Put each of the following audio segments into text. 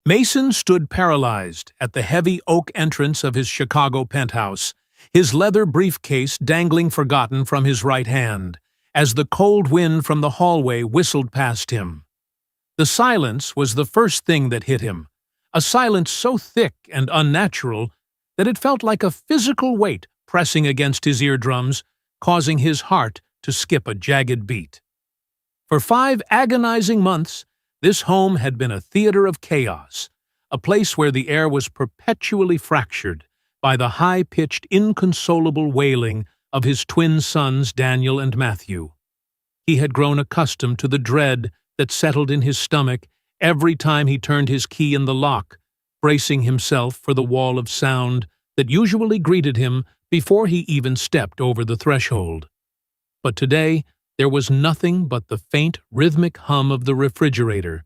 Mason stood paralyzed at the heavy oak entrance of his Chicago penthouse, his leather briefcase dangling forgotten from his right hand, as the cold wind from the hallway whistled past him. The silence was the first thing that hit him, a silence so thick and unnatural that it felt like a physical weight pressing against his eardrums, causing his heart to skip a jagged beat. For 5 agonizing months, this home had been a theater of chaos, a place where the air was perpetually fractured by the high-pitched, inconsolable wailing of his twin sons Daniel and Matthew. He had grown accustomed to the dread that settled in his stomach every time he turned his key in the lock, bracing himself for the wall of sound that usually greeted him before he even stepped over the threshold. But today, there was nothing but the faint, rhythmic hum of the refrigerator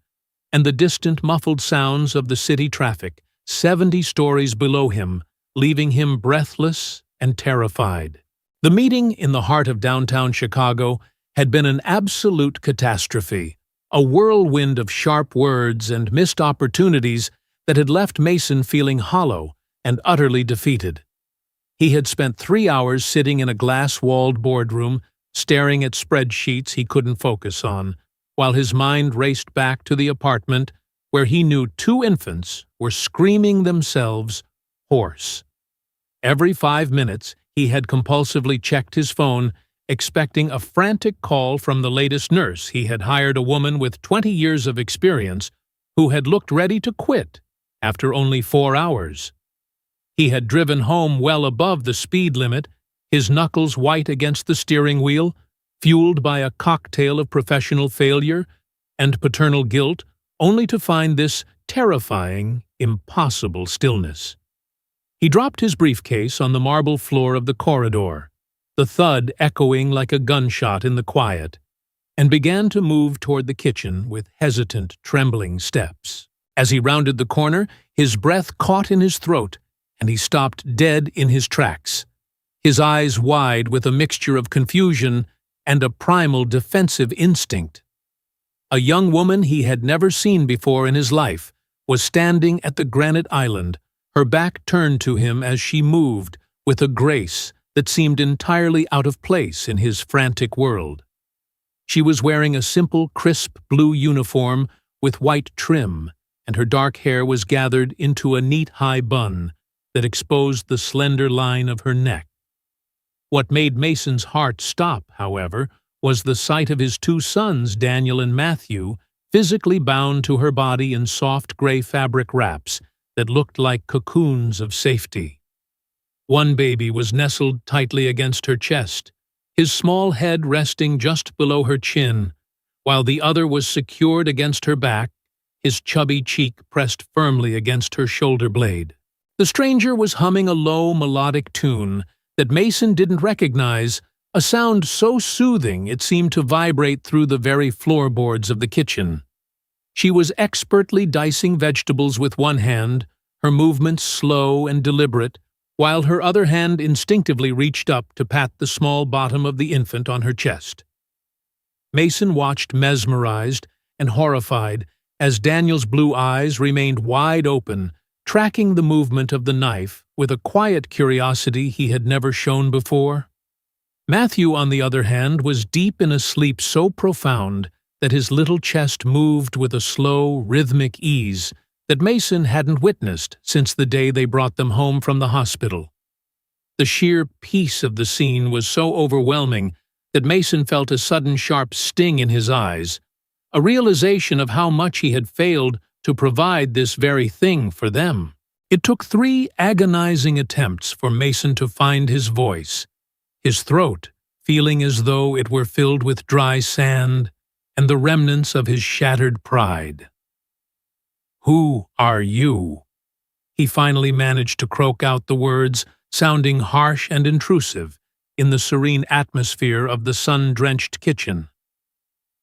and the distant, muffled sounds of the city traffic 70 stories below him, leaving him breathless and terrified. The meeting in the heart of downtown Chicago had been an absolute catastrophe, a whirlwind of sharp words and missed opportunities that had left Mason feeling hollow and utterly defeated. He had spent 3 hours sitting in a glass-walled boardroom, staring at spreadsheets he couldn't focus on, while his mind raced back to the apartment where he knew 2 infants were screaming themselves hoarse. Every 5 minutes, he had compulsively checked his phone, expecting a frantic call from the latest nurse. He had hired a woman with 20 years of experience who had looked ready to quit after only 4 hours. He had driven home well above the speed limit, his knuckles white against the steering wheel, fueled by a cocktail of professional failure and paternal guilt, only to find this terrifying, impossible stillness. He dropped his briefcase on the marble floor of the corridor, the thud echoing like a gunshot in the quiet, and began to move toward the kitchen with hesitant, trembling steps. As he rounded the corner, his breath caught in his throat, and he stopped dead in his tracks, his eyes wide with a mixture of confusion and a primal defensive instinct. A young woman he had never seen before in his life was standing at the granite island, her back turned to him as she moved with a grace that seemed entirely out of place in his frantic world. She was wearing a simple, crisp blue uniform with white trim, and her dark hair was gathered into a neat high bun that exposed the slender line of her neck. What made Mason's heart stop, however, was the sight of his 2 sons, Daniel and Matthew, physically bound to her body in soft gray fabric wraps that looked like cocoons of safety. One baby was nestled tightly against her chest, his small head resting just below her chin, while the other was secured against her back, his chubby cheek pressed firmly against her shoulder blade. The stranger was humming a low, melodic tune that Mason didn't recognize, a sound so soothing it seemed to vibrate through the very floorboards of the kitchen. She was expertly dicing vegetables with one hand, her movements slow and deliberate, while her other hand instinctively reached up to pat the small bottom of the infant on her chest. Mason watched mesmerized and horrified as Daniel's blue eyes remained wide open, tracking the movement of the knife with a quiet curiosity he had never shown before. Matthew, on the other hand, was deep in a sleep so profound that his little chest moved with a slow, rhythmic ease that Mason hadn't witnessed since the day they brought them home from the hospital. The sheer peace of the scene was so overwhelming that Mason felt a sudden sharp sting in his eyes, a realization of how much he had failed to provide this very thing for them. It took 3 agonizing attempts for Mason to find his voice, his throat feeling as though it were filled with dry sand and the remnants of his shattered pride. "Who are you?" He finally managed to croak out the words, sounding harsh and intrusive in the serene atmosphere of the sun-drenched kitchen.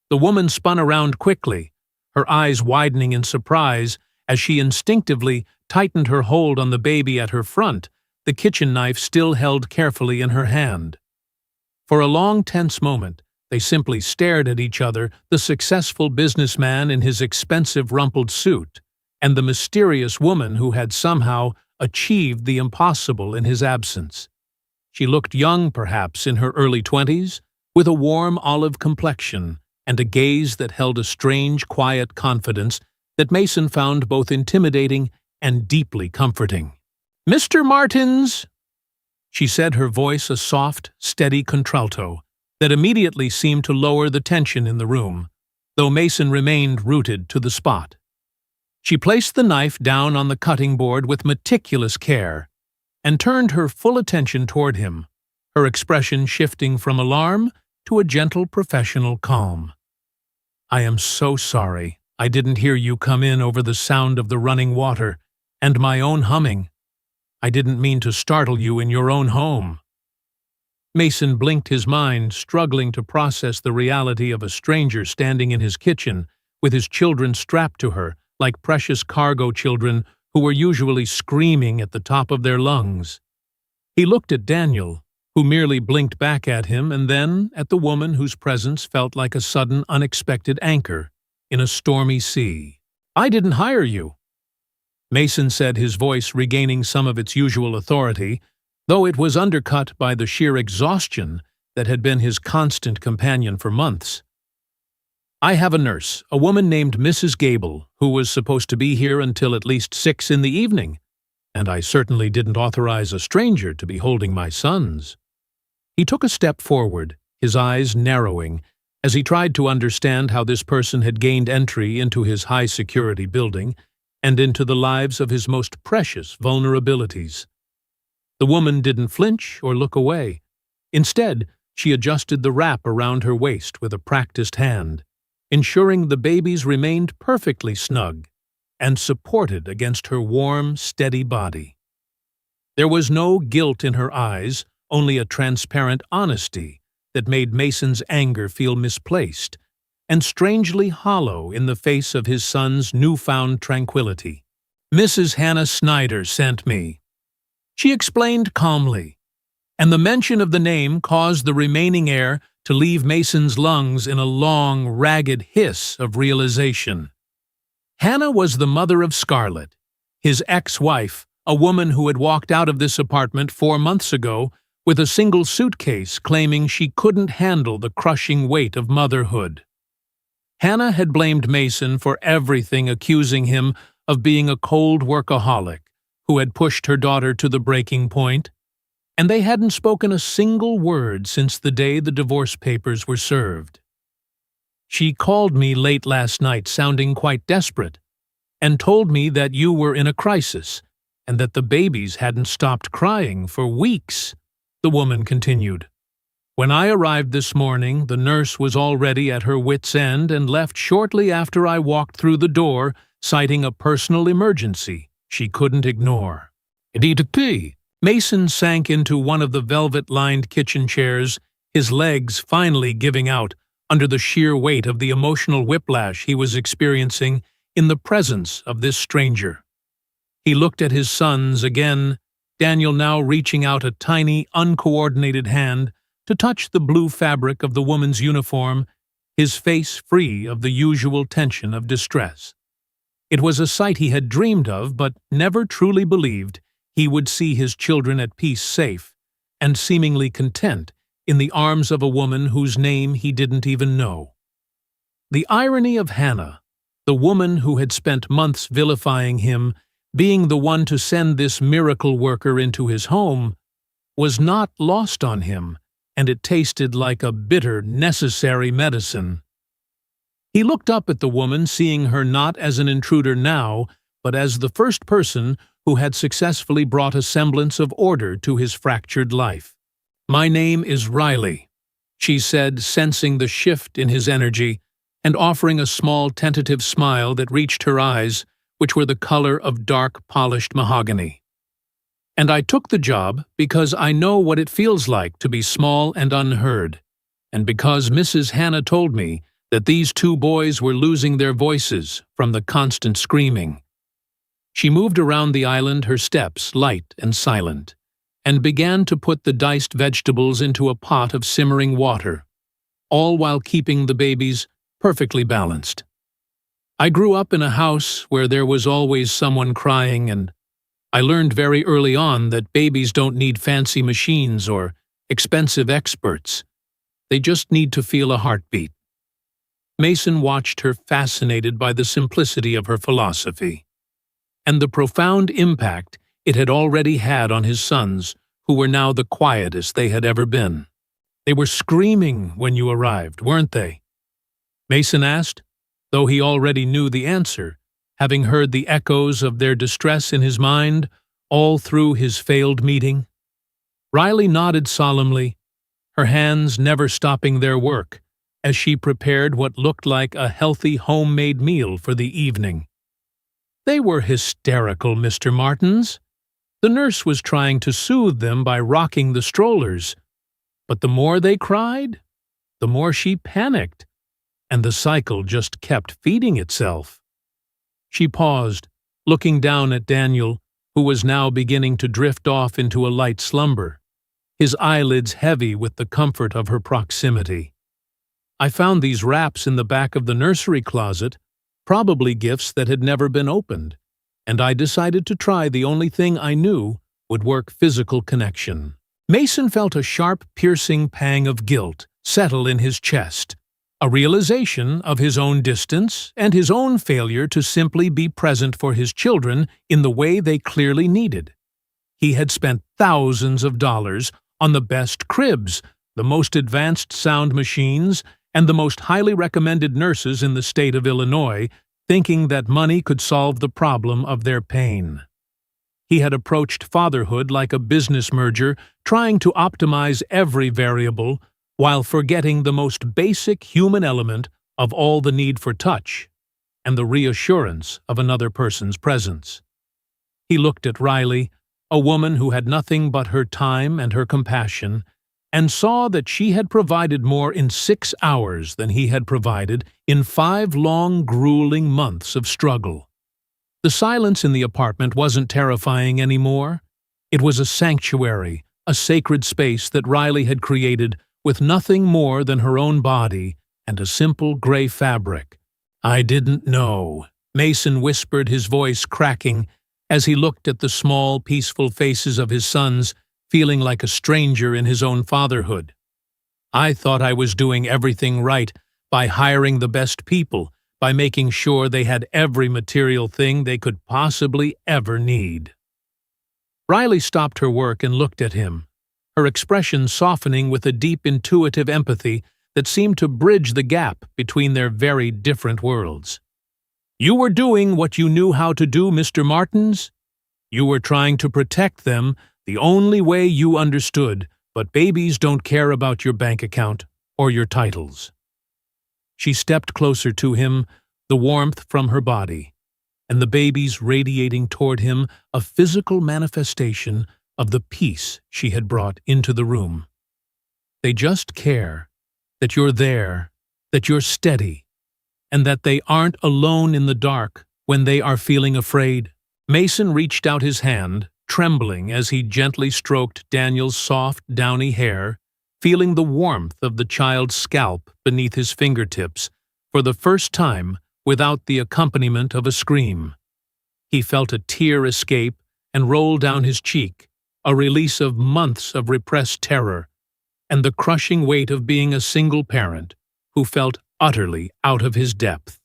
The woman spun around quickly, her eyes widening in surprise as she instinctively tightened her hold on the baby at her front, the kitchen knife still held carefully in her hand. For a long, tense moment, they simply stared at each other, the successful businessman in his expensive rumpled suit, and the mysterious woman who had somehow achieved the impossible in his absence. She looked young, perhaps in her early 20s, with a warm olive complexion and a gaze that held a strange, quiet confidence that Mason found both intimidating and deeply comforting. "Mr. Martins," she said, her voice a soft, steady contralto that immediately seemed to lower the tension in the room, though Mason remained rooted to the spot. She placed the knife down on the cutting board with meticulous care and turned her full attention toward him, her expression shifting from alarm to a gentle professional calm. "I am so sorry. I didn't hear you come in over the sound of the running water and my own humming. I didn't mean to startle you in your own home." Mason blinked his mind, struggling to process the reality of a stranger standing in his kitchen with his children strapped to her like precious cargo children who were usually screaming at the top of their lungs. He looked at Daniel, who merely blinked back at him, and then at the woman whose presence felt like a sudden, unexpected anchor in a stormy sea. "I didn't hire you," Mason said, his voice regaining some of its usual authority, though it was undercut by the sheer exhaustion that had been his constant companion for months. "I have a nurse, a woman named Mrs. Gable, who was supposed to be here until at least 6 in the evening, and I certainly didn't authorize a stranger to be holding my sons." He took a step forward, his eyes narrowing, as he tried to understand how this person had gained entry into his high-security building and into the lives of his most precious vulnerabilities. The woman didn't flinch or look away. Instead, she adjusted the wrap around her waist with a practiced hand, ensuring the babies remained perfectly snug and supported against her warm, steady body. There was no guilt in her eyes, only a transparent honesty that made Mason's anger feel misplaced and strangely hollow in the face of his son's newfound tranquility. "Mrs. Hannah Snyder sent me," she explained calmly, and the mention of the name caused the remaining air to leave Mason's lungs in a long, ragged hiss of realization. Hannah was the mother of Scarlett, his ex-wife, a woman who had walked out of this apartment 4 months ago with a single suitcase claiming she couldn't handle the crushing weight of motherhood. Hannah had blamed Mason for everything, accusing him of being a cold workaholic who had pushed her daughter to the breaking point, and they hadn't spoken a single word since the day the divorce papers were served. "She called me late last night, sounding quite desperate, and told me that you were in a crisis and that the babies hadn't stopped crying for weeks," the woman continued. "When I arrived this morning, the nurse was already at her wit's end and left shortly after I walked through the door, citing a personal emergency she couldn't ignore." Mason sank into one of the velvet-lined kitchen chairs, his legs finally giving out under the sheer weight of the emotional whiplash he was experiencing in the presence of this stranger. He looked at his sons again, Daniel now reaching out a tiny, uncoordinated hand to touch the blue fabric of the woman's uniform, his face free of the usual tension of distress. It was a sight he had dreamed of but never truly believed he would see his children at peace, safe, and seemingly content in the arms of a woman whose name he didn't even know. The irony of Hannah, the woman who had spent months vilifying him, being the one to send this miracle worker into his home, was not lost on him, and it tasted like a bitter, necessary medicine. He looked up at the woman, seeing her not as an intruder now, but as the first person who had successfully brought a semblance of order to his fractured life. "My name is Riley," she said, sensing the shift in his energy and offering a small tentative smile that reached her eyes, which were the color of dark, polished mahogany. "And I took the job because I know what it feels like to be small and unheard, and because Mrs. Hannah told me that these 2 boys were losing their voices from the constant screaming." She moved around the island, her steps light and silent, and began to put the diced vegetables into a pot of simmering water, all while keeping the babies perfectly balanced. I grew up in a house where there was always someone crying, and I learned very early on that babies don't need fancy machines or expensive experts. They just need to feel a heartbeat. Mason watched her, fascinated by the simplicity of her philosophy and the profound impact it had already had on his sons, who were now the quietest they had ever been. "They were screaming when you arrived, weren't they?" Mason asked, though he already knew the answer, having heard the echoes of their distress in his mind all through his failed meeting. Riley nodded solemnly, her hands never stopping their work, as she prepared what looked like a healthy homemade meal for the evening. "They were hysterical, Mr. Martins. The nurse was trying to soothe them by rocking the strollers, but the more they cried, the more she panicked, and the cycle just kept feeding itself." She paused, looking down at Daniel, who was now beginning to drift off into a light slumber, his eyelids heavy with the comfort of her proximity. "I found these wraps in the back of the nursery closet, probably gifts that had never been opened, and I decided to try the only thing I knew would work: physical connection." Mason felt a sharp, piercing pang of guilt settle in his chest, a realization of his own distance and his own failure to simply be present for his children in the way they clearly needed. He had spent thousands of dollars on the best cribs, the most advanced sound machines, and the most highly recommended nurses in the state of Illinois, thinking that money could solve the problem of their pain. He had approached fatherhood like a business merger, trying to optimize every variable, while forgetting the most basic human element of all: the need for touch and the reassurance of another person's presence. He looked at Riley, a woman who had nothing but her time and her compassion, and saw that she had provided more in 6 hours than he had provided in 5 long, grueling months of struggle. The silence in the apartment wasn't terrifying anymore. It was a sanctuary, a sacred space that Riley had created with nothing more than her own body and a simple gray fabric. "I didn't know," Mason whispered, his voice cracking, as he looked at the small, peaceful faces of his sons, feeling like a stranger in his own fatherhood. "I thought I was doing everything right by hiring the best people, by making sure they had every material thing they could possibly ever need." Riley stopped her work and looked at him, her expression softening with a deep intuitive empathy that seemed to bridge the gap between their very different worlds. "You were doing what you knew how to do, Mr. Martins. You were trying to protect them the only way you understood, but babies don't care about your bank account or your titles." She stepped closer to him, the warmth from her body, and the babies radiating toward him, a physical manifestation of the peace she had brought into the room. "They just care that you're there, that you're steady, and that they aren't alone in the dark when they are feeling afraid." Mason reached out his hand, trembling as he gently stroked Daniel's soft, downy hair, feeling the warmth of the child's scalp beneath his fingertips, for the first time without the accompaniment of a scream. He felt a tear escape and roll down his cheek, a release of months of repressed terror, and the crushing weight of being a single parent who felt utterly out of his depth.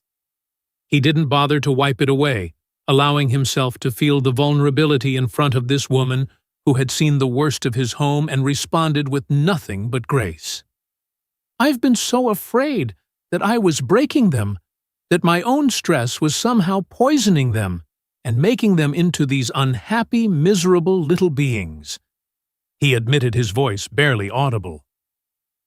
He didn't bother to wipe it away, allowing himself to feel the vulnerability in front of this woman who had seen the worst of his home and responded with nothing but grace. "I've been so afraid that I was breaking them, that my own stress was somehow poisoning them and making them into these unhappy, miserable little beings," he admitted, his voice barely audible.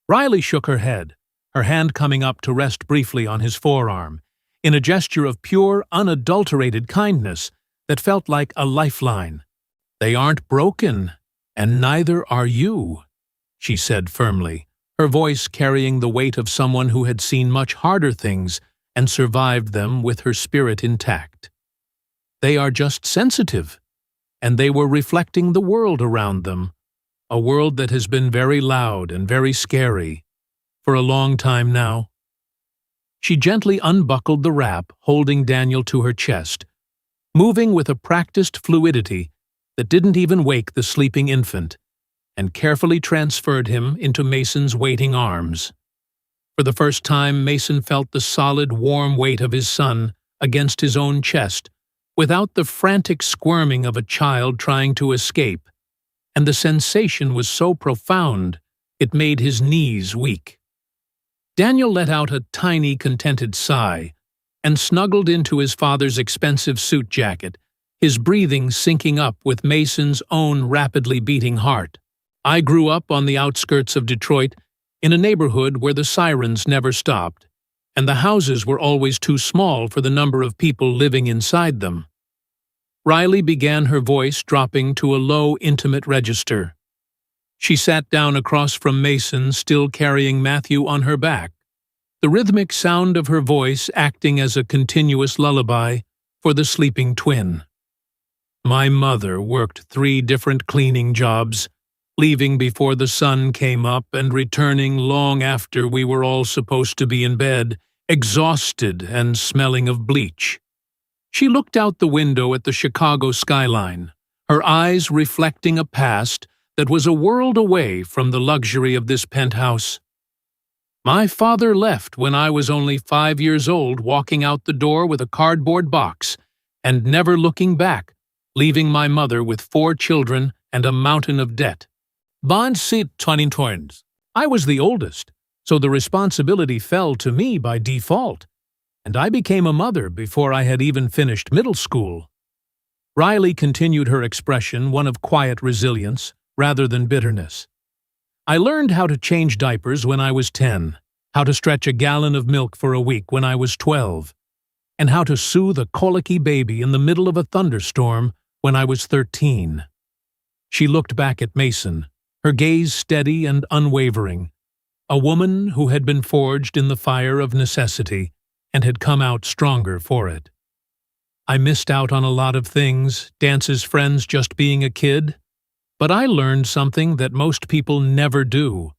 Riley shook her head, her hand coming up to rest briefly on his forearm, in a gesture of pure, unadulterated kindness that felt like a lifeline. "They aren't broken, and neither are you," she said firmly, her voice carrying the weight of someone who had seen much harder things and survived them with her spirit intact. "They are just sensitive, and they were reflecting the world around them, a world that has been very loud and very scary for a long time now." She gently unbuckled the wrap, holding Daniel to her chest, moving with a practiced fluidity that didn't even wake the sleeping infant, and carefully transferred him into Mason's waiting arms. For the first time, Mason felt the solid, warm weight of his son against his own chest, without the frantic squirming of a child trying to escape, and the sensation was so profound it made his knees weak. Daniel let out a tiny, contented sigh and snuggled into his father's expensive suit jacket, his breathing syncing up with Mason's own rapidly beating heart. I grew up on the outskirts of Detroit, in a neighborhood where the sirens never stopped, and the houses were always too small for the number of people living inside them. Riley began, her voice dropping to a low, intimate register. She sat down across from Mason, still carrying Matthew on her back, the rhythmic sound of her voice acting as a continuous lullaby for the sleeping twin. My mother worked 3 different cleaning jobs, leaving before the sun came up and returning long after we were all supposed to be in bed, exhausted and smelling of bleach. She looked out the window at the Chicago skyline, her eyes reflecting a past that was a world away from the luxury of this penthouse. My father left when I was only 5 years old, walking out the door with a cardboard box and never looking back, leaving my mother with 4 children and a mountain of debt. Bond sit 20 twins. I was the oldest, so the responsibility fell to me by default, and I became a mother before I had even finished middle school. Riley continued her expression, one of quiet resilience rather than bitterness. I learned how to change diapers when I was 10, how to stretch a gallon of milk for a week when I was 12, and how to soothe a colicky baby in the middle of a thunderstorm when I was 13. She looked back at Mason, her gaze steady and unwavering, a woman who had been forged in the fire of necessity and had come out stronger for it. I missed out on a lot of things, Dance's friends, just being a kid, but I learned something that most people never do.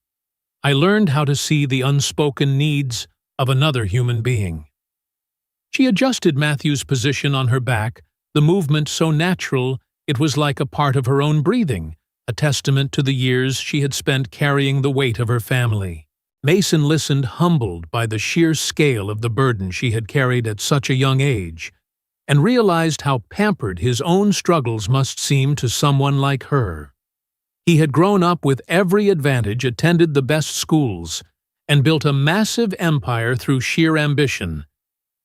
I learned how to see the unspoken needs of another human being. She adjusted Matthew's position on her back, the movement so natural it was like a part of her own breathing, a testament to the years she had spent carrying the weight of her family. Mason listened, humbled by the sheer scale of the burden she had carried at such a young age, and realized how pampered his own struggles must seem to someone like her. He had grown up with every advantage, attended the best schools, and built a massive empire through sheer ambition.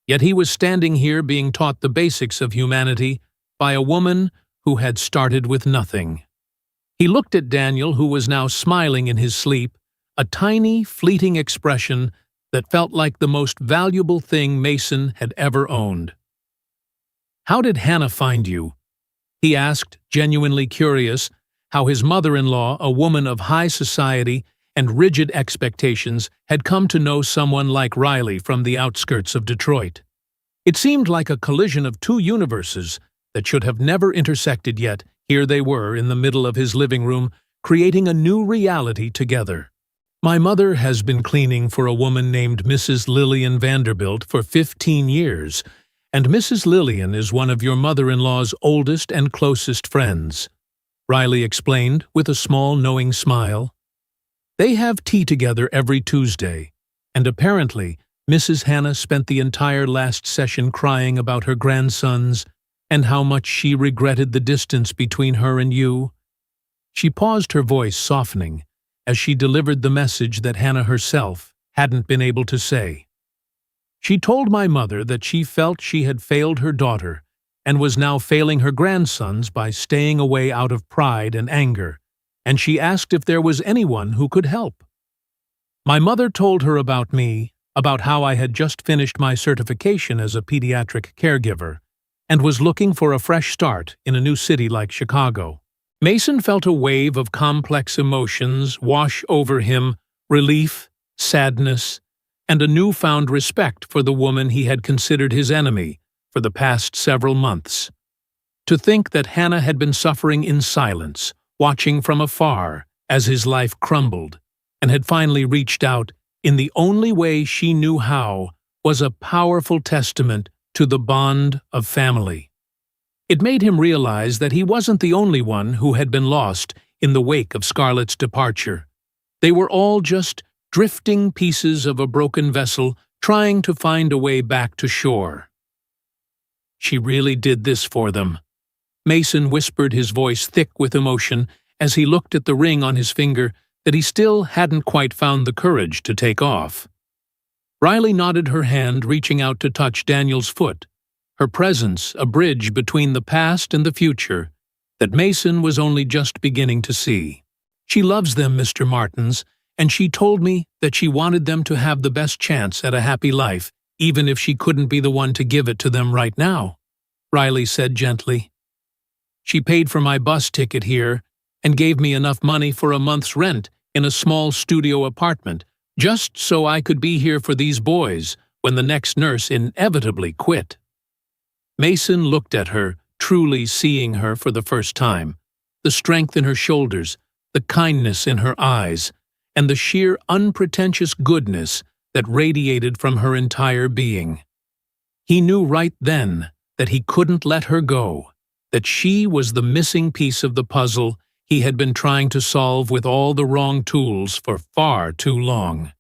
Yet he was standing here being taught the basics of humanity by a woman who had started with nothing. He looked at Daniel, who was now smiling in his sleep, a tiny, fleeting expression that felt like the most valuable thing Mason had ever owned. "How did Hannah find you?" he asked, genuinely curious how his mother-in-law, a woman of high society and rigid expectations, had come to know someone like Riley from the outskirts of Detroit. It seemed like a collision of 2 universes that should have never intersected, yet here they were in the middle of his living room, creating a new reality together. "My mother has been cleaning for a woman named Mrs. Lillian Vanderbilt for 15 years, and Mrs. Lillian is one of your mother-in-law's oldest and closest friends," Riley explained with a small, knowing smile. "They have tea together every Tuesday, and apparently Mrs. Hannah spent the entire last session crying about her grandsons and how much she regretted the distance between her and you." She paused, her voice softening, as she delivered the message that Hannah herself hadn't been able to say. "She told my mother that she felt she had failed her daughter and was now failing her grandsons by staying away out of pride and anger, and she asked if there was anyone who could help. My mother told her about me, about how I had just finished my certification as a pediatric caregiver, and was looking for a fresh start in a new city like Chicago." Mason felt a wave of complex emotions wash over him, relief, sadness, and a newfound respect for the woman he had considered his enemy for the past several months. To think that Hannah had been suffering in silence, watching from afar as his life crumbled, and had finally reached out in the only way she knew how, was a powerful testament to the bond of family. It made him realize that he wasn't the only one who had been lost in the wake of Scarlett's departure. They were all just drifting pieces of a broken vessel trying to find a way back to shore. She really did this for them. Mason whispered, his voice thick with emotion, as he looked at the ring on his finger that he still hadn't quite found the courage to take off. Riley nodded her hand, reaching out to touch Daniel's foot, her presence a bridge between the past and the future that Mason was only just beginning to see. "She loves them, Mr. Martins, and she told me that she wanted them to have the best chance at a happy life, even if she couldn't be the one to give it to them right now," Riley said gently. "She paid for my bus ticket here and gave me enough money for a month's rent in a small studio apartment, just so I could be here for these boys when the next nurse inevitably quit." Mason looked at her, truly seeing her for the first time, the strength in her shoulders, the kindness in her eyes, and the sheer unpretentious goodness that radiated from her entire being. He knew right then that he couldn't let her go, that she was the missing piece of the puzzle he had been trying to solve with all the wrong tools for far too long.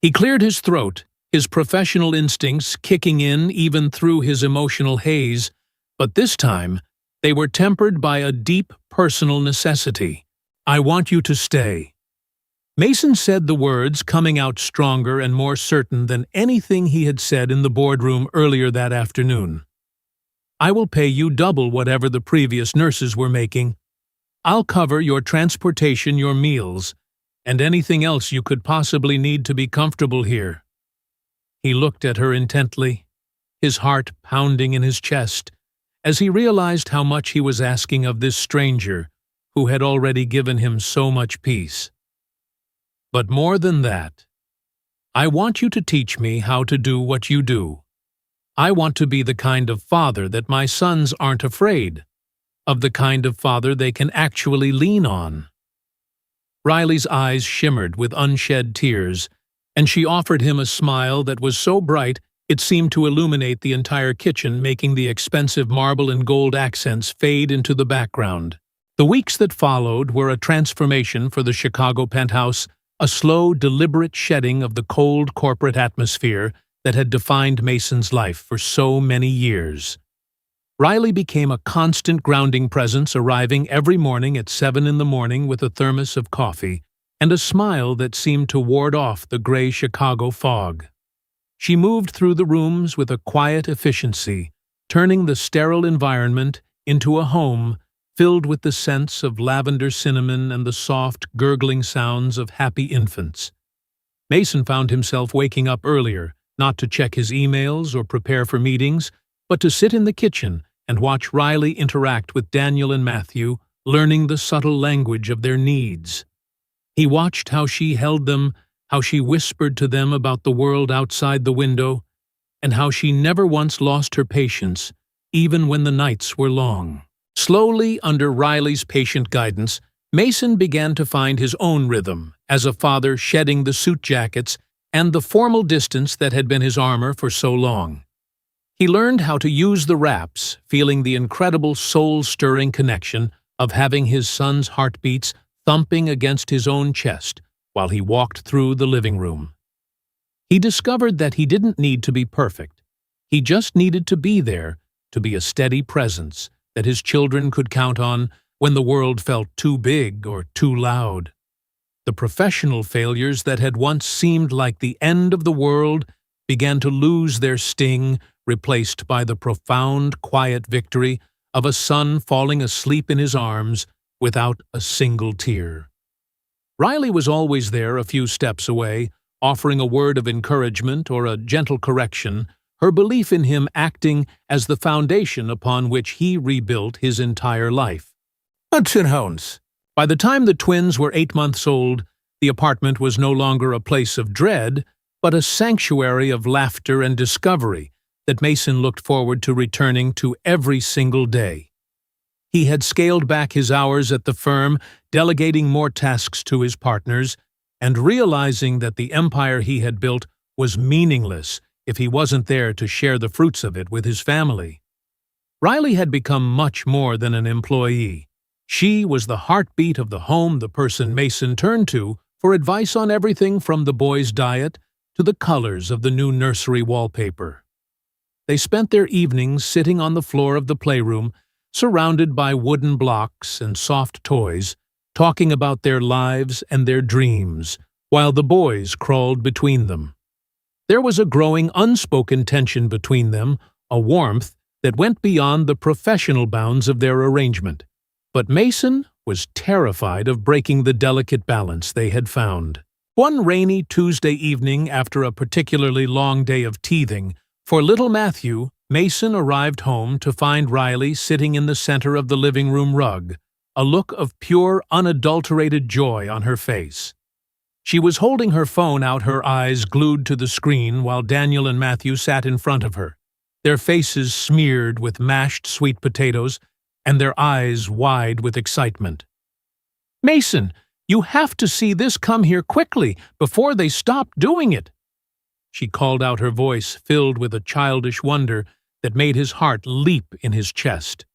He cleared his throat, his professional instincts kicking in even through his emotional haze, but this time they were tempered by a deep personal necessity. "I want you to stay." Mason said the words, coming out stronger and more certain than anything he had said in the boardroom earlier that afternoon. "I will pay you double whatever the previous nurses were making. I'll cover your transportation, your meals, and anything else you could possibly need to be comfortable here." He looked at her intently, his heart pounding in his chest, as he realized how much he was asking of this stranger who had already given him so much peace. "But more than that, I want you to teach me how to do what you do. I want to be the kind of father that my sons aren't afraid of, the kind of father they can actually lean on." Riley's eyes shimmered with unshed tears, and she offered him a smile that was so bright it seemed to illuminate the entire kitchen, making the expensive marble and gold accents fade into the background. The weeks that followed were a transformation for the Chicago penthouse, a slow, deliberate shedding of the cold corporate atmosphere that had defined Mason's life for so many years. Riley became a constant grounding presence, arriving every morning at 7 in the morning with a thermos of coffee and a smile that seemed to ward off the gray Chicago fog. She moved through the rooms with a quiet efficiency, turning the sterile environment into a home filled with the scents of lavender cinnamon and the soft, gurgling sounds of happy infants. Mason found himself waking up earlier, not to check his emails or prepare for meetings, but to sit in the kitchen and watch Riley interact with Daniel and Matthew, learning the subtle language of their needs. He watched how she held them, how she whispered to them about the world outside the window, and how she never once lost her patience, even when the nights were long. Slowly, under Riley's patient guidance, Mason began to find his own rhythm as a father, shedding the suit jackets and the formal distance that had been his armor for so long. He learned how to use the wraps, feeling the incredible soul-stirring connection of having his son's heartbeats thumping against his own chest while he walked through the living room. He discovered that he didn't need to be perfect. He just needed to be there, to be a steady presence that his children could count on when the world felt too big or too loud. The professional failures that had once seemed like the end of the world began to lose their sting, replaced by the profound, quiet victory of a son falling asleep in his arms without a single tear. Riley was always there, a few steps away, offering a word of encouragement or a gentle correction, her belief in him acting as the foundation upon which he rebuilt his entire life. By the time the twins were 8 months old, the apartment was no longer a place of dread, but a sanctuary of laughter and discovery that Mason looked forward to returning to every single day. He had scaled back his hours at the firm, delegating more tasks to his partners, and realizing that the empire he had built was meaningless if he wasn't there to share the fruits of it with his family. Riley had become much more than an employee. She was the heartbeat of the home, the person Mason turned to for advice on everything from the boys' diet to the colors of the new nursery wallpaper. They spent their evenings sitting on the floor of the playroom, surrounded by wooden blocks and soft toys, talking about their lives and their dreams, while the boys crawled between them. There was a growing unspoken tension between them, a warmth that went beyond the professional bounds of their arrangement. But Mason was terrified of breaking the delicate balance they had found. One rainy Tuesday evening after a particularly long day of teething, for little Matthew, Mason arrived home to find Riley sitting in the center of the living room rug, a look of pure, unadulterated joy on her face. She was holding her phone out, her eyes glued to the screen, while Daniel and Matthew sat in front of her, their faces smeared with mashed sweet potatoes and their eyes wide with excitement. "Mason, you have to see this, come here quickly, before they stop doing it," she called out, her voice filled with a childish wonder that made his heart leap in his chest.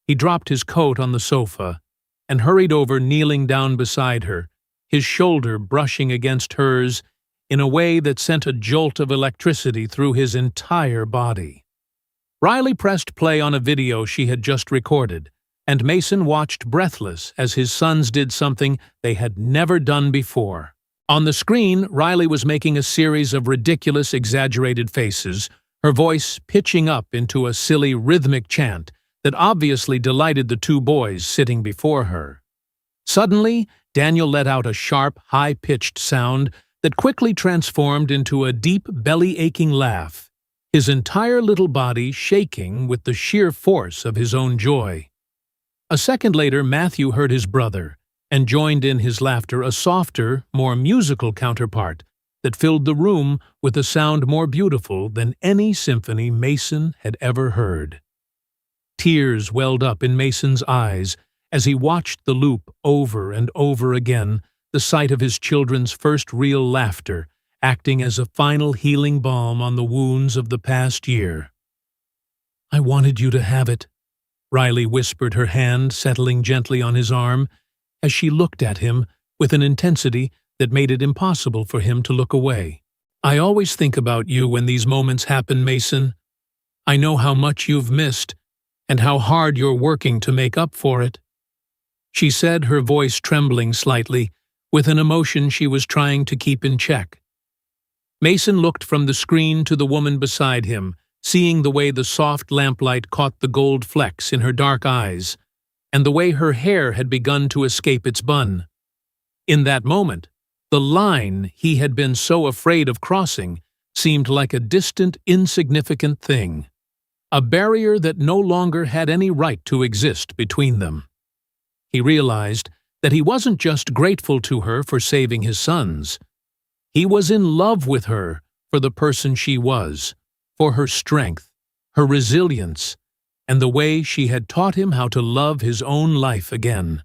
He dropped his coat on the sofa and hurried over, kneeling down beside her, his shoulder brushing against hers in a way that sent a jolt of electricity through his entire body. Riley pressed play on a video she had just recorded, and Mason watched breathless as his sons did something they had never done before. On the screen, Riley was making a series of ridiculous, exaggerated faces, her voice pitching up into a silly, rhythmic chant that obviously delighted the two boys sitting before her. Suddenly, Daniel let out a sharp, high-pitched sound that quickly transformed into a deep, belly-aching laugh, his entire little body shaking with the sheer force of his own joy. A second later, Matthew heard his brother and joined in his laughter, a softer, more musical counterpart that filled the room with a sound more beautiful than any symphony Mason had ever heard. Tears welled up in Mason's eyes as he watched the loop over and over again, the sight of his children's first real laughter acting as a final healing balm on the wounds of the past year. "I wanted you to have it," Riley whispered, her hand settling gently on his arm as she looked at him with an intensity that made it impossible for him to look away. "I always think about you when these moments happen, Mason. I know how much you've missed and how hard you're working to make up for it," she said, her voice trembling slightly with an emotion she was trying to keep in check. Mason looked from the screen to the woman beside him, seeing the way the soft lamplight caught the gold flecks in her dark eyes, and the way her hair had begun to escape its bun. In that moment, the line he had been so afraid of crossing seemed like a distant, insignificant thing, a barrier that no longer had any right to exist between them. He realized that he wasn't just grateful to her for saving his sons. He was in love with her for the person she was, for her strength, her resilience, and the way she had taught him how to love his own life again.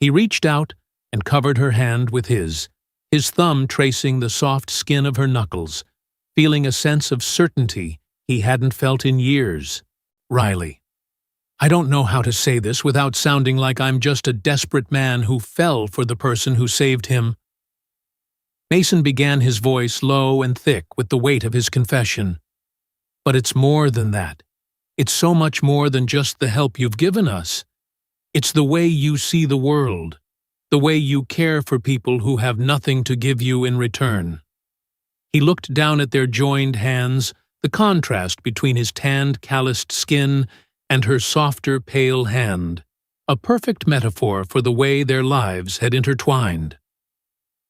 He reached out and covered her hand with his thumb tracing the soft skin of her knuckles, feeling a sense of certainty he hadn't felt in years. "Riley, I don't know how to say this without sounding like I'm just a desperate man who fell for the person who saved him." Mason began, his voice low and thick with the weight of his confession. "But it's more than that. It's so much more than just the help you've given us. It's the way you see the world, the way you care for people who have nothing to give you in return." He looked down at their joined hands, the contrast between his tanned, calloused skin and her softer, pale hand, a perfect metaphor for the way their lives had intertwined.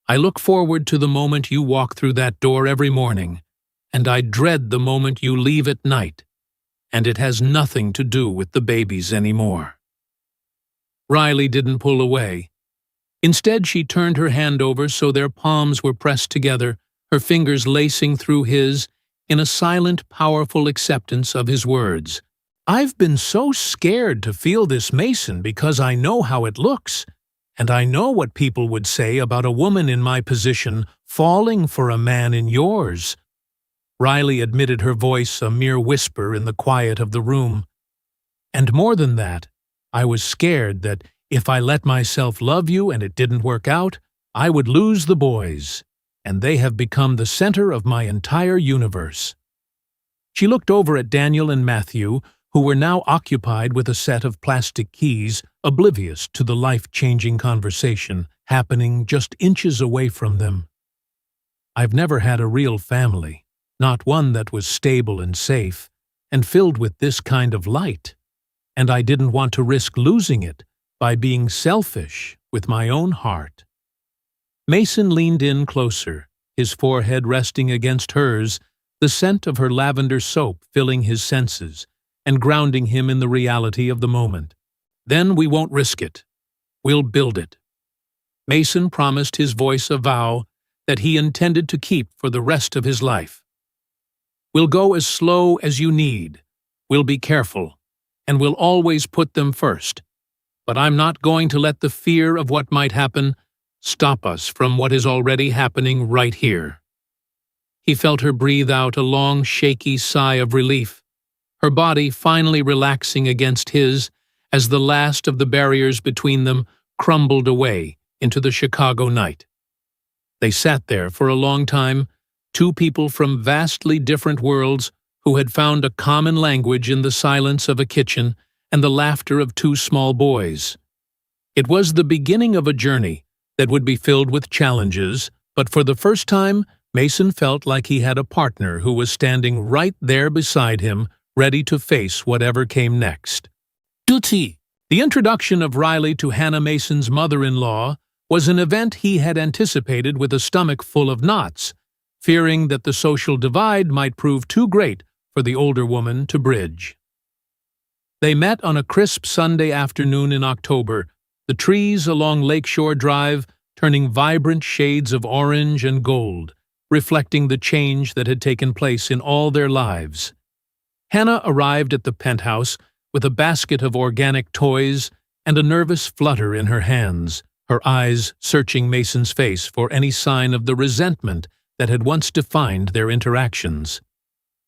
"I look forward to the moment you walk through that door every morning, and I dread the moment you leave at night, and it has nothing to do with the babies anymore." Riley didn't pull away. Instead, she turned her hand over so their palms were pressed together, her fingers lacing through his in a silent, powerful acceptance of his words. "I've been so scared to feel this, Mason, because I know how it looks, and I know what people would say about a woman in my position falling for a man in yours." Riley admitted, her voice a mere whisper in the quiet of the room. And more than that, I was scared that if I let myself love you and it didn't work out, I would lose the boys, and they have become the center of my entire universe. She looked over at Daniel and Matthew, who were now occupied with a set of plastic keys, oblivious to the life-changing conversation happening just inches away from them. I've never had a real family, not one that was stable and safe, and filled with this kind of light, and I didn't want to risk losing it by being selfish with my own heart. Mason leaned in closer, his forehead resting against hers, the scent of her lavender soap filling his senses and grounding him in the reality of the moment. Then we won't risk it. We'll build it. Mason promised, his voice a vow that he intended to keep for the rest of his life. We'll go as slow as you need. We'll be careful, and we'll always put them first. But I'm not going to let the fear of what might happen stop us from what is already happening right here. He felt her breathe out a long, shaky sigh of relief, her body finally relaxing against his as the last of the barriers between them crumbled away into the Chicago night. They sat there for a long time, two people from vastly different worlds who had found a common language in the silence of a kitchen and the laughter of two small boys. It was the beginning of a journey that would be filled with challenges, but for the first time, Mason felt like he had a partner who was standing right there beside him, ready to face whatever came next. Duty. The introduction of Riley to Hannah Mason's mother-in-law was an event he had anticipated with a stomach full of knots, fearing that the social divide might prove too great for the older woman to bridge. They met on a crisp Sunday afternoon in October, the trees along Lakeshore Drive turning vibrant shades of orange and gold, reflecting the change that had taken place in all their lives. Hannah arrived at the penthouse with a basket of organic toys and a nervous flutter in her hands, her eyes searching Mason's face for any sign of the resentment that had once defined their interactions.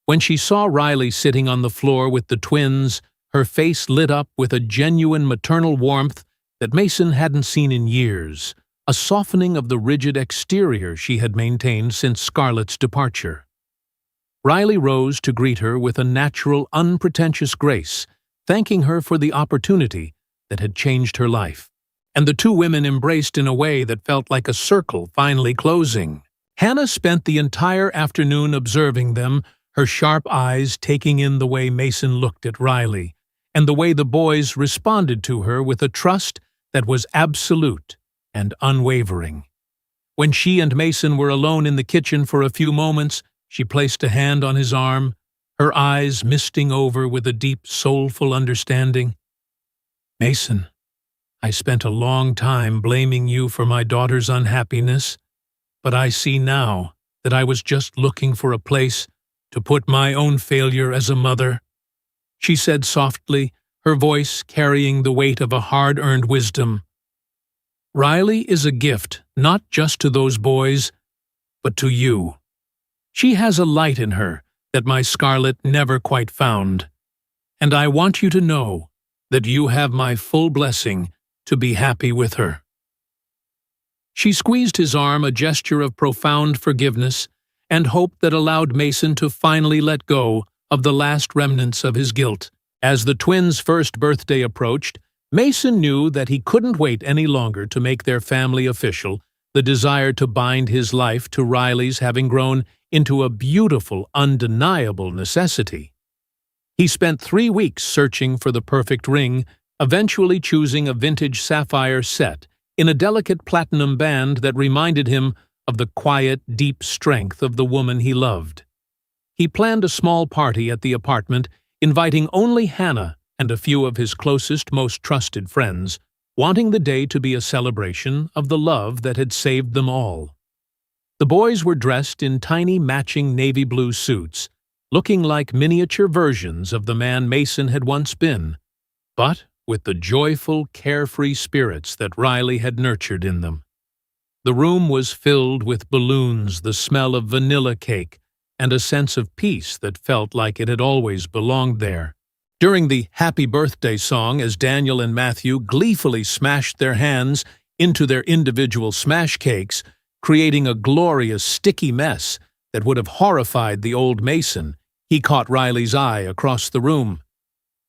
When she saw Riley sitting on the floor with the twins, her face lit up with a genuine maternal warmth that Mason hadn't seen in years, a softening of the rigid exterior she had maintained since Scarlett's departure. Riley rose to greet her with a natural, unpretentious grace, thanking her for the opportunity that had changed her life, and the two women embraced in a way that felt like a circle finally closing. Hannah spent the entire afternoon observing them, her sharp eyes taking in the way Mason looked at Riley, and the way the boys responded to her with a trust that was absolute and unwavering. When she and Mason were alone in the kitchen for a few moments, she placed a hand on his arm, her eyes misting over with a deep, soulful understanding. "Mason, I spent a long time blaming you for my daughter's unhappiness, but I see now that I was just looking for a place to put my own failure as a mother," she said softly, her voice carrying the weight of a hard-earned wisdom. "Riley is a gift not just to those boys, but to you. She has a light in her that my Scarlett never quite found, and I want you to know that you have my full blessing to be happy with her." She squeezed his arm, a gesture of profound forgiveness and hope that allowed Mason to finally let go of the last remnants of his guilt. As the twins' first birthday approached, Mason knew that he couldn't wait any longer to make their family official, the desire to bind his life to Riley's having grown into a beautiful, undeniable necessity. He spent 3 weeks searching for the perfect ring, eventually choosing a vintage sapphire set in a delicate platinum band that reminded him of the quiet, deep strength of the woman he loved. He planned a small party at the apartment, inviting only Hannah and a few of his closest, most trusted friends, wanting the day to be a celebration of the love that had saved them all. The boys were dressed in tiny matching navy blue suits, looking like miniature versions of the man Mason had once been, but with the joyful, carefree spirits that Riley had nurtured in them. The room was filled with balloons, the smell of vanilla cake, and a sense of peace that felt like it had always belonged there. During the Happy Birthday song, as Daniel and Matthew gleefully smashed their hands into their individual smash cakes, creating a glorious sticky mess that would have horrified the old mason, he caught Riley's eye across the room.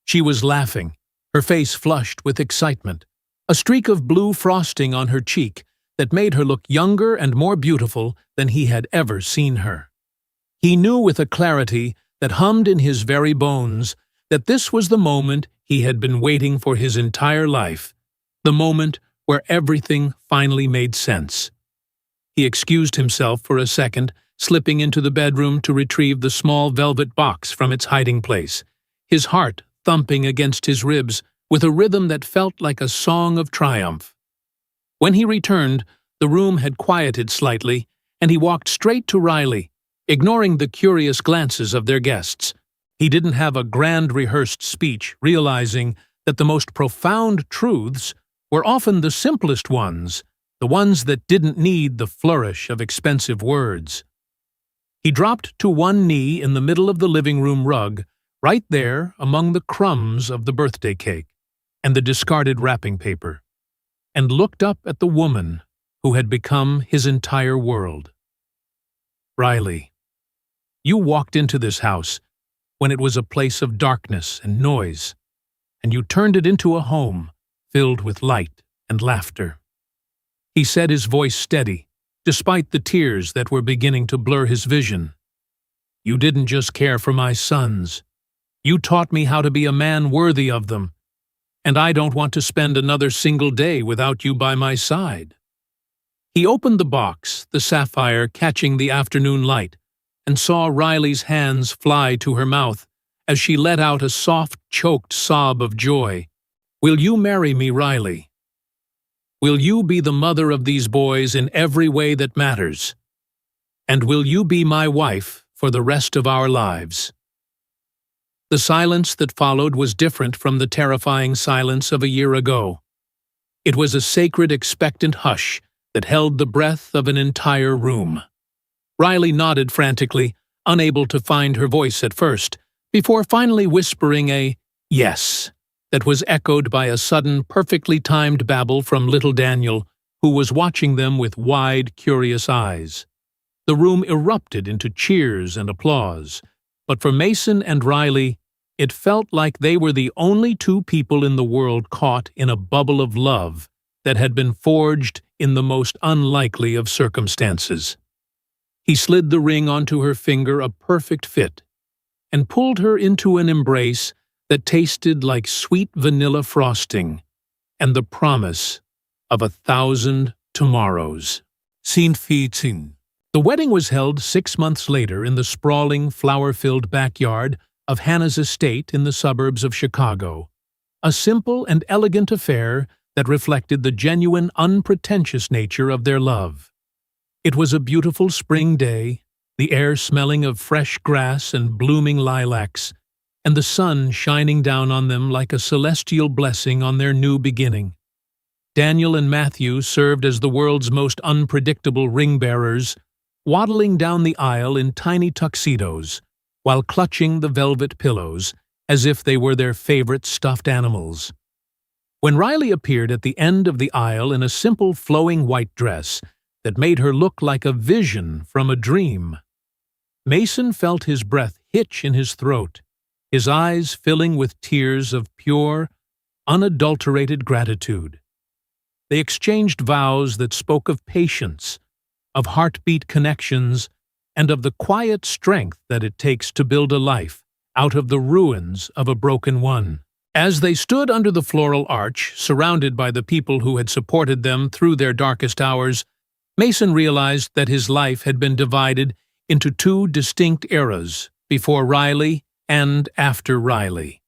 She was laughing, her face flushed with excitement, a streak of blue frosting on her cheek that made her look younger and more beautiful than he had ever seen her. He knew with a clarity that hummed in his very bones that this was the moment he had been waiting for his entire life, the moment where everything finally made sense. He excused himself for a second, slipping into the bedroom to retrieve the small velvet box from its hiding place, his heart thumping against his ribs with a rhythm that felt like a song of triumph. When he returned, the room had quieted slightly, and he walked straight to Riley, ignoring the curious glances of their guests. He didn't have a grand rehearsed speech, realizing that the most profound truths were often the simplest ones, the ones that didn't need the flourish of expensive words. He dropped to one knee in the middle of the living room rug, right there among the crumbs of the birthday cake and the discarded wrapping paper, and looked up at the woman who had become his entire world. Riley, you walked into this house when it was a place of darkness and noise, and you turned it into a home filled with light and laughter. He said, his voice steady, despite the tears that were beginning to blur his vision. You didn't just care for my sons. You taught me how to be a man worthy of them, and I don't want to spend another single day without you by my side. He opened the box, the sapphire catching the afternoon light, and saw Riley's hands fly to her mouth as she let out a soft, choked sob of joy. Will you marry me, Riley? Will you be the mother of these boys in every way that matters? And will you be my wife for the rest of our lives? The silence that followed was different from the terrifying silence of a year ago. It was a sacred, expectant hush that held the breath of an entire room. Riley nodded frantically, unable to find her voice at first, before finally whispering a yes that was echoed by a sudden, perfectly timed babble from little Daniel, who was watching them with wide, curious eyes. The room erupted into cheers and applause, but for Mason and Riley, it felt like they were the only two people in the world caught in a bubble of love that had been forged in the most unlikely of circumstances. He slid the ring onto her finger, a perfect fit, and pulled her into an embrace that tasted like sweet vanilla frosting and the promise of 1,000 tomorrows. Scene 14. The wedding was held 6 months later in the sprawling, flower-filled backyard of Hannah's estate in the suburbs of Chicago, a simple and elegant affair that reflected the genuine, unpretentious nature of their love. It was a beautiful spring day, the air smelling of fresh grass and blooming lilacs, and the sun shining down on them like a celestial blessing on their new beginning. Daniel and Matthew served as the world's most unpredictable ring-bearers, waddling down the aisle in tiny tuxedos, while clutching the velvet pillows as if they were their favorite stuffed animals. When Riley appeared at the end of the aisle in a simple flowing white dress that made her look like a vision from a dream, Mason felt his breath hitch in his throat, his eyes filling with tears of pure, unadulterated gratitude. They exchanged vows that spoke of patience, of heartbeat connections, and of the quiet strength that it takes to build a life out of the ruins of a broken one. As they stood under the floral arch, surrounded by the people who had supported them through their darkest hours, Mason realized that his life had been divided into two distinct eras, before Riley and after Riley.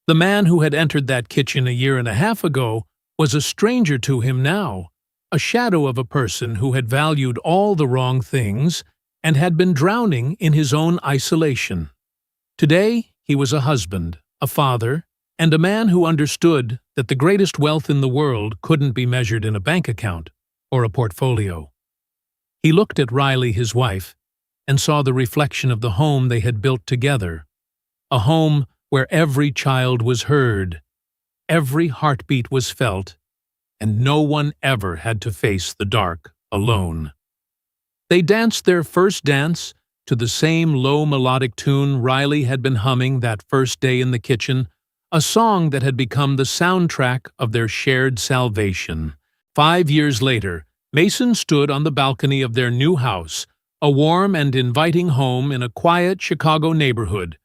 The man who had entered that kitchen a year and a half ago was a stranger to him now, a shadow of a person who had valued all the wrong things and had been drowning in his own isolation. Today, he was a husband, a father, and a man who understood that the greatest wealth in the world couldn't be measured in a bank account or a portfolio. He looked at Riley, his wife, and saw the reflection of the home they had built together. A home where every child was heard, every heartbeat was felt, and no one ever had to face the dark alone. They danced their first dance to the same low melodic tune Riley had been humming that first day in the kitchen, a song that had become the soundtrack of their shared salvation. 5 years later, Mason stood on the balcony of their new house, a warm and inviting home in a quiet Chicago neighborhood,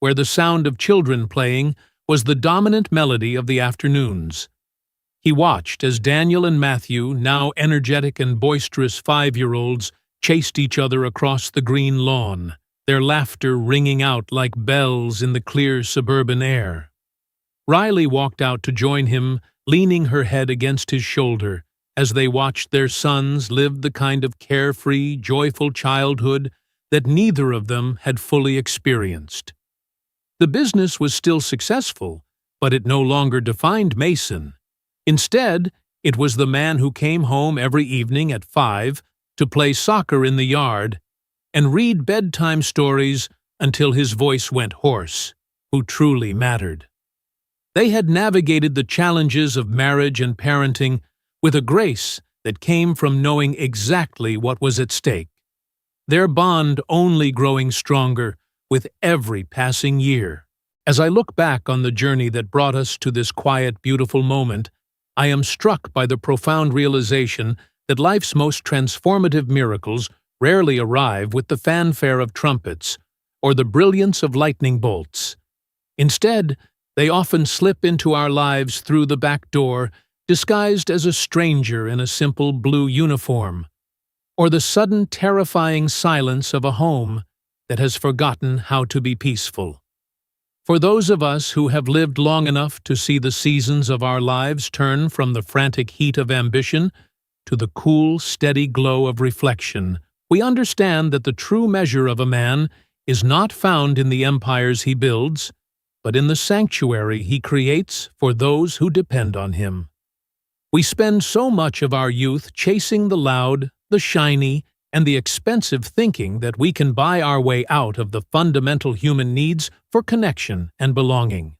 where the sound of children playing was the dominant melody of the afternoons. He watched as Daniel and Matthew, now energetic and boisterous 5-year-olds, chased each other across the green lawn, their laughter ringing out like bells in the clear suburban air. Riley walked out to join him, leaning her head against his shoulder, as they watched their sons live the kind of carefree, joyful childhood that neither of them had fully experienced. The business was still successful, but it no longer defined Mason. Instead, it was the man who came home every evening at 5 to play soccer in the yard and read bedtime stories until his voice went hoarse, who truly mattered. They had navigated the challenges of marriage and parenting with a grace that came from knowing exactly what was at stake, their bond only growing stronger with every passing year. As I look back on the journey that brought us to this quiet, beautiful moment, I am struck by the profound realization that life's most transformative miracles rarely arrive with the fanfare of trumpets or the brilliance of lightning bolts. Instead, they often slip into our lives through the back door, disguised as a stranger in a simple blue uniform, or the sudden terrifying silence of a home that has forgotten how to be peaceful. For those of us who have lived long enough to see the seasons of our lives turn from the frantic heat of ambition to the cool, steady glow of reflection, we understand that the true measure of a man is not found in the empires he builds, but in the sanctuary he creates for those who depend on him. We spend so much of our youth chasing the loud, the shiny, and the expensive, thinking that we can buy our way out of the fundamental human needs for connection and belonging.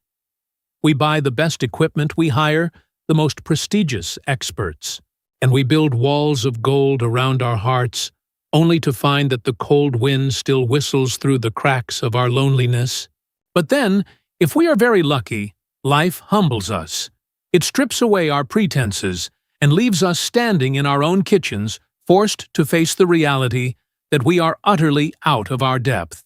We buy the best equipment, we hire the most prestigious experts, and we build walls of gold around our hearts, only to find that the cold wind still whistles through the cracks of our loneliness. But then, if we are very lucky, life humbles us. It strips away our pretenses and leaves us standing in our own kitchens, forced to face the reality that we are utterly out of our depth.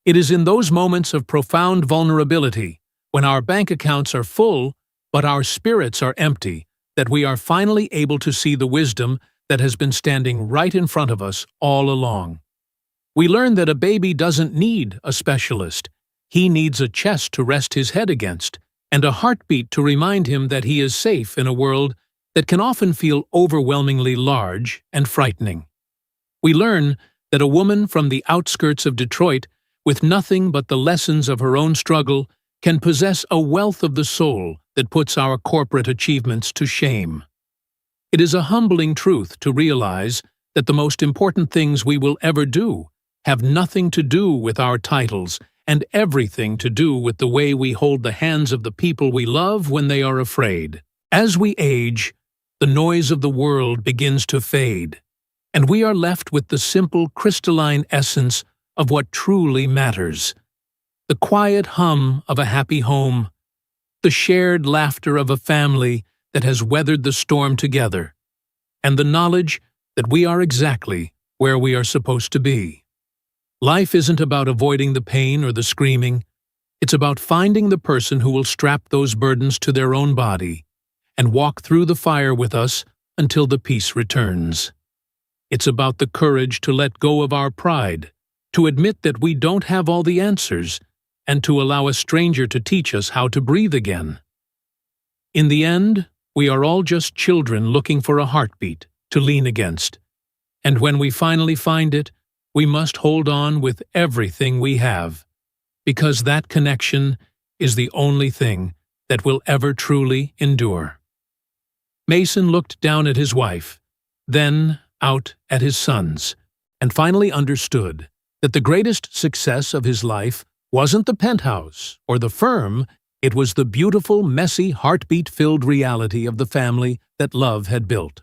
It is in those moments of profound vulnerability, when our bank accounts are full but our spirits are empty, that we are finally able to see the wisdom that has been standing right in front of us all along. We learn that a baby doesn't need a specialist. He needs a chest to rest his head against, and a heartbeat to remind him that he is safe in a world that can often feel overwhelmingly large and frightening. We learn that a woman from the outskirts of Detroit, with nothing but the lessons of her own struggle, can possess a wealth of the soul that puts our corporate achievements to shame. It is a humbling truth to realize that the most important things we will ever do have nothing to do with our titles and everything to do with the way we hold the hands of the people we love when they are afraid. As we age, the noise of the world begins to fade, and we are left with the simple, crystalline essence of what truly matters. The quiet hum of a happy home, the shared laughter of a family that has weathered the storm together, and the knowledge that we are exactly where we are supposed to be. Life isn't about avoiding the pain or the screaming. It's about finding the person who will strap those burdens to their own body and walk through the fire with us until the peace returns. It's about the courage to let go of our pride, to admit that we don't have all the answers, and to allow a stranger to teach us how to breathe again. In the end, we are all just children looking for a heartbeat to lean against, and when we finally find it, we must hold on with everything we have, because that connection is the only thing that will ever truly endure. Mason looked down at his wife, then out at his sons, and finally understood that the greatest success of his life wasn't the penthouse or the firm, it was the beautiful, messy, heartbeat-filled reality of the family that love had built.